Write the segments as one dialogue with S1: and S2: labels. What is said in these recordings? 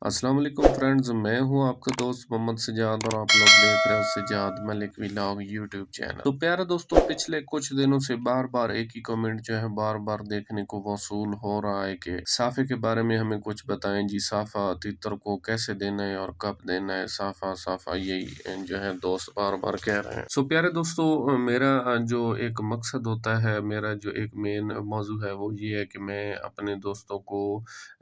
S1: अस्सलाम वालेकुम फ्रेंड्स, मैं हूं आपका दोस्त मोहम्मद सजाद और आप लोग देख रहे हो Sajjad Malik vlog YouTube channel. तो प्यारे दोस्तों, पिछले कुछ दिनों से बार बार एक ही कमेंट जो है बार बार देखने को वसूल हो रहा है कि साफे के बारे में हमें कुछ बताएं जी। साफा तितर को कैसे देना है और कब देना है, साफा साफा यही जो है दोस्त बार बार कह रहे हैं। सो प्यारे दोस्तों, मेरा जो एक मकसद होता है, मेरा जो एक मेन मौजू है वो ये है कि मैं अपने दोस्तों को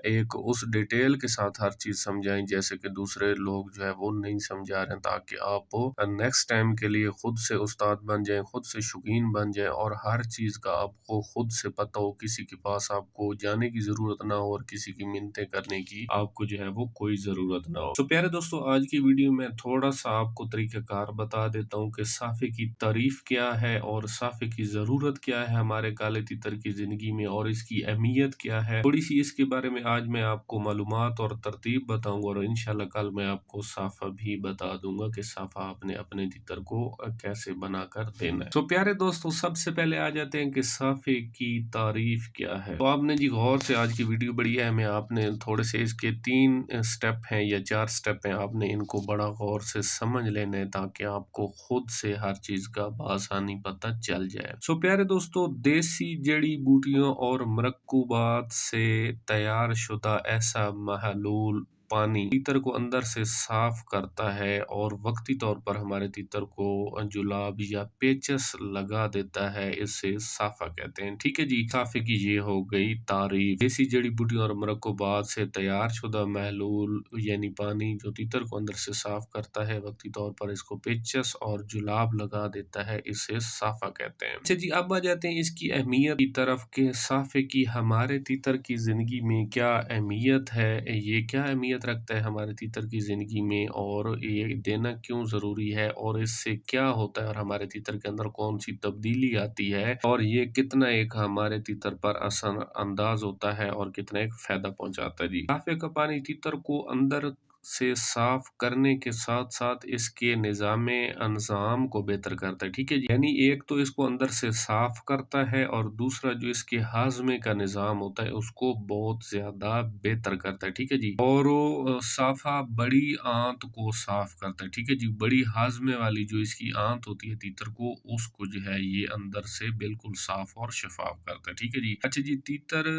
S1: एक उस डिटेल के साथ हर चीज समझाएं जैसे कि दूसरे लोग जो है वो नहीं समझा रहे हैं, ताकि आप नेक्स्ट टाइम के लिए खुद से उस्ताद बन जाएं, खुद से शौकीन बन जाएं और हर चीज का आपको खुद से पता हो। किसी के पास आपको जाने की जरूरत ना हो और किसी की मिन्नतें करने की आपको जो है वो कोई जरूरत ना हो। तो प्यारे दोस्तों, आज की वीडियो में थोड़ा सा आपको तरीकाकार बता देता हूँ कि साफे की तारीफ क्या है और साफे की जरूरत क्या है हमारे काले तितर की जिंदगी में और इसकी अहमियत क्या है। थोड़ी सी इसके बारे में आज मैं आपको मालूमात और तरतीब बताऊंगा और इंशाल्लाह कल मैं आपको साफा भी बता दूंगा कि साफा आपने अपने तितर को कैसे बनाकर देना है। तो प्यारे दोस्तों, सबसे पहले आ जाते हैं कि साफे की तारीफ क्या है। तो आपने जी गौर से, आज की वीडियो बड़ी है, मैं आपने थोड़े से इसके 3 स्टेप हैं या 4 स्टेप हैं, आपने इनको बड़ा गौर से समझ लेना है ताकि आपको खुद से हर चीज का बआसानी पता चल जाए। सो प्यारे दोस्तों, देसी जड़ी बूटियों और मरक्कुबात से तैयार शुदा ऐसा महलूल पानी तीतर को अंदर से साफ करता है और वक्ती तौर पर हमारे तीतर को जुलाब या पेचस लगा देता है। इससे साफा कहते हैं। ठीक है जी, साफे की ये हो गई तारीफ। देसी जड़ी बूटियों और मरक्कुबात से तैयार शुदा महलूल यानी पानी जो तीतर को अंदर से साफ करता है, वक्ती तौर पर इसको पेचस और जुलाब लगा देता है, इसे साफा कहते हैं। अच्छा जी, अब आ जाते हैं इसकी अहमियत की तरफ के साफे की हमारे तीतर की जिंदगी में क्या अहमियत है, ये क्या अहमियत रखता है हमारे तीतर की जिंदगी में और ये देना क्यों जरूरी है और इससे क्या होता है और हमारे तीतर के अंदर कौन सी तब्दीली आती है और ये कितना एक हमारे तीतर पर असर अंदाज होता है और कितना एक फायदा पहुंचाता है। जी, साफे का पानी तीतर को अंदर से साफ करने के साथ साथ इसके निज़ाम अंजाम को बेहतर करता है। ठीक है जी, यानी एक तो इसको अंदर से साफ करता है और दूसरा जो इसके हाजमे का निज़ाम होता है उसको बहुत ज्यादा बेहतर करता है। ठीक है जी, और वो साफा बड़ी आंत को साफ करता है। ठीक है जी, बड़ी हाजमे वाली जो इसकी आंत होती है तीतर को, उसको जो है ये अंदर से बिल्कुल साफ और शफाफ करता है। ठीक है जी। अच्छा जी, तीतर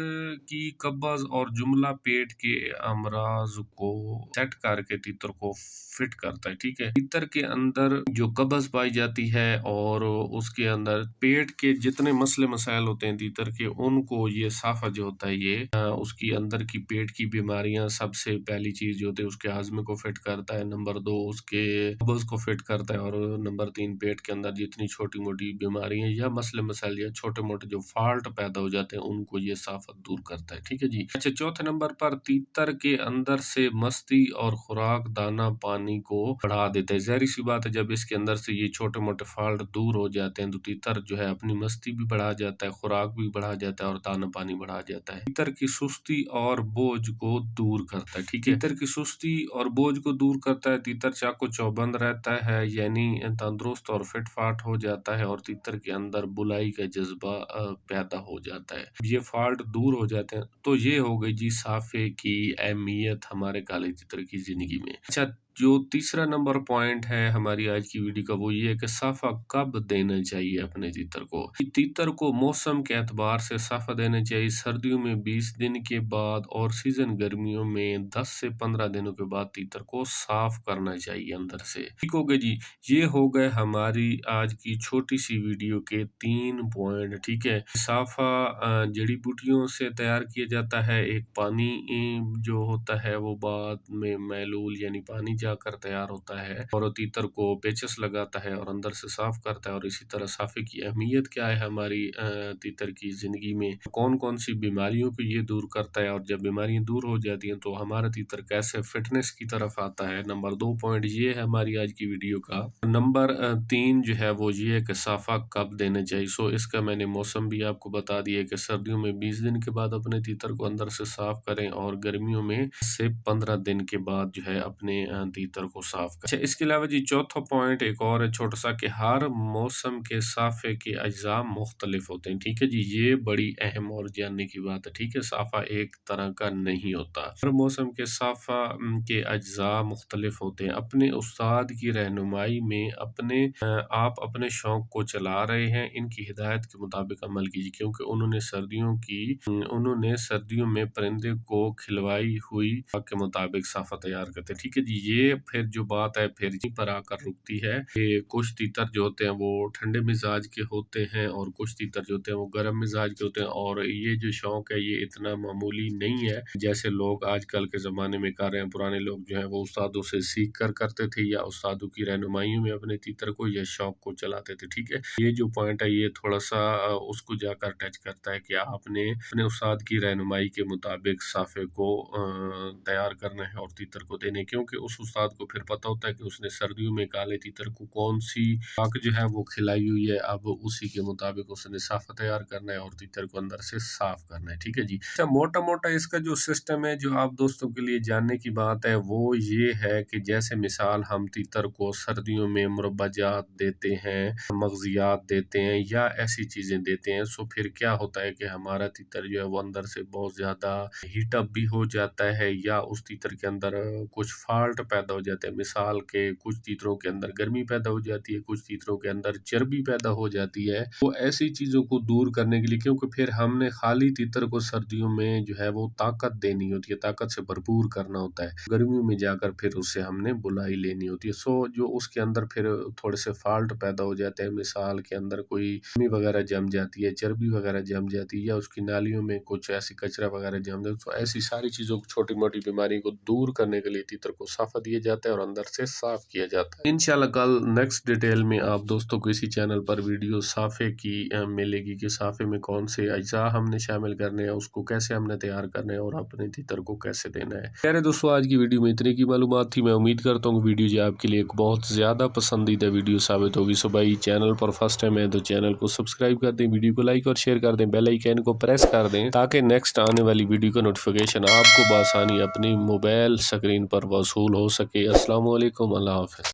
S1: की कब्ज और जुमला पेट के अमराज को सेट करके तीतर को फिट करता है। ठीक है, तीतर के अंदर जो कब्ज पाई जाती है और उसके अंदर पेट के जितने मसले मसाइल होते हैं तीतर के, उनको ये साफा जो होता है ये उसकी अंदर की पेट की बीमारियां, सबसे पहली चीज जो होती है उसके हाजमे को फिट करता है, नंबर 2 उसके कब्ज को फिट करता है और नंबर 3 पेट के अंदर जितनी छोटी मोटी बीमारियां या मसले मसाइल या छोटे मोटे जो फॉल्ट पैदा हो जाते हैं उनको ये साफा दूर करता है। ठीक है जी। अच्छा, चौथे नंबर पर तीतर के अंदर से मस्ती और खुराक दाना पानी को बढ़ा देता है। जहरी सी बात है, जब इसके अंदर से ये छोटे मोटे फॉल्ट दूर हो जाते हैं तो तीतर जो है अपनी मस्ती भी बढ़ा जाता है, खुराक भी बढ़ा जाता है और दाना पानी बढ़ा जाता है। तीतर की सुस्ती और बोझ को दूर करता है। ठीक है, तीतर की सुस्ती और बोझ को दूर करता है। तीतर चाको चौबंद रहता है, यानी तंदुरुस्त और फिट फाट हो जाता है और तीतर के अंदर बुलाई का जज्बा पैदा हो जाता है। ये फॉल्ट दूर हो जाते हैं। तो ये हो गई जी साफे की अहमियत हमारे काले तीतर की जिंदगी में। अच्छा, जो तीसरा नंबर पॉइंट है हमारी आज की वीडियो का वो ये है कि साफा कब देना चाहिए अपने तीतर को। तीतर को मौसम के एतबार से साफा देना चाहिए। सर्दियों में 20 दिन के बाद और सीजन गर्मियों में 10 से 15 दिनों के बाद तीतर को साफ करना चाहिए अंदर से। ठीक हो गए जी, ये हो गए हमारी आज की छोटी सी वीडियो के 3 पॉइंट। ठीक है, साफा जड़ी बूटियों से तैयार किया जाता है। एक पानी जो होता है वो बाद में महलूल यानी पानी जाकर तैयार होता है और तीतर को पेचस लगाता है और अंदर से साफ करता है। और इसी तरह साफे की अहमियत क्या है हमारी तीतर की जिंदगी में, कौन कौन सी बीमारियों को ये दूर करता है और जब बीमारियां दूर हो जाती हैं तो हमारा तीतर कैसे फिटनेस की तरफ आता है। नंबर 2 पॉइंट ये है हमारी आज की वीडियो का। नंबर 3 जो है वो ये है कि साफा कब देना चाहिए। सो इसका मैंने मौसम भी आपको बता दिया कि सर्दियों में 20 दिन के बाद अपने तीतर को अंदर से साफ करें और गर्मियों में से 15 दिन के बाद जो है अपने तीतर को साफ कर। अच्छा, इसके अलावा जी चौथा पॉइंट एक और है छोटा सा, कि हर मौसम के साफे के अज्जा मुख्तलिफ होते हैं। ठीक है जी, ये बड़ी अहम और जानने की बात है। ठीक है, साफा एक तरह का नहीं होता, हर मौसम के साफा के अज्जा मुख्तलिफ होते हैं। अपने उस्ताद की रहनुमाई में आप अपने शौक को चला रहे हैं, इनकी हिदायत के मुताबिक अमल कीजिए, क्योंकि उन्होंने सर्दियों में परिंदे को खिलवाई हुई के मुताबिक साफा तैयार करते हैं। ठीक है जी, ये फिर जो बात है फिर यहीं पर आकर रुकती है कि कुछ तीतर जो होते हैं वो ठंडे मिजाज के होते हैं और कुछ तीतर जो होते हैं वो गर्म मिजाज के होते हैं। और ये जो शौक है ये इतना मामूली नहीं है जैसे लोग आजकल के ज़माने में कर रहे हैं। पुराने लोग जो है वो उस्तादों से सीख कर करते थे या उस्तादों की रहनुमाई में अपने तीतर को या शौक को चलाते थे। ठीक है, ये जो पॉइंट है ये थोड़ा सा उसको जाकर टच करता है कि आपने अपने उस्ताद की रहनुमाई के मुताबिक साफे को तैयार करना है और तीतर को देने, क्योंकि उस उस्ताद को फिर पता होता है कि उसने सर्दियों में काले तीतर को कौन सी पाक जो है वो खिलाई हुई है, अब उसी के मुताबिक उसने साफा तैयार करना है और तीतर को अंदर से साफ करना है। ठीक है जी, अच्छा, मोटा मोटा इसका जो सिस्टम है जो आप दोस्तों के लिए जानने की बात है वो ये है कि जैसे मिसाल हम तीतर को सर्दियों में मुरब्बाजात देते हैं, मगजियात देते हैं या ऐसी चीजें देते हैं, सो फिर क्या होता है कि हमारा तीतर जो है वो अंदर से बहुत ज्यादा हीटअप भी हो जाता है या उस तीतर के अंदर कुछ फॉल्ट पैदा हो जाते हैं। मिसाल के कुछ तीतरों के अंदर गर्मी पैदा हो जाती है, कुछ तीतरों के अंदर चर्बी पैदा हो जाती है। तो ऐसी चीजों को दूर करने के लिए, क्योंकि फिर हमने खाली तीतर को सर्दियों में जो है वो ताकत देनी होती है, ताकत से भरपूर करना होता है, गर्मियों में जाकर फिर उससे हमने बुलाई लेनी होती है। सो जो उसके अंदर फिर थोड़े से फॉल्ट पैदा हो जाते हैं, मिसाल के अंदर कोई गर्मी वगैरह जम जाती है, चर्बी वगैरह जम जाती है या उसकी नालियों में कुछ ऐसी कचरा वगैरह जम जाता है, तो ऐसी सारी चीजों को, छोटी मोटी बीमारी को दूर करने के लिए तीतर को साफा दिया जाता है और अंदर से साफ किया जाता है। इंशाल्लाह कल नेक्स्ट डिटेल में आप दोस्तों को इसी चैनल पर वीडियो साफे की मिलेगी कि साफे में कौन से अज्जा हमने शामिल करने हैं, उसको कैसे हमने तैयार करना है और अपने तीतर को कैसे देना है। प्यारे दोस्तों, आज की वीडियो में इतने की मालूमात थी। मैं उम्मीद करता हूँ वीडियो जो आपके लिए एक बहुत ज्यादा पसंदीदा वीडियो साबित होगी। सो भाई, चैनल पर फर्स्ट टाइम है तो चैनल को सब्सक्राइब कर दें, वीडियो को लाइक और शेयर कर दें, बेल आइकन को प्रेस कर दें ताकि नेक्स्ट आने वाली वीडियो का नोटिफिकेशन आपको बआसानी अपनी मोबाइल स्क्रीन पर वसूल हो सके। अस्सलाम वालेकुम, अल्लाह हाफ़िज़।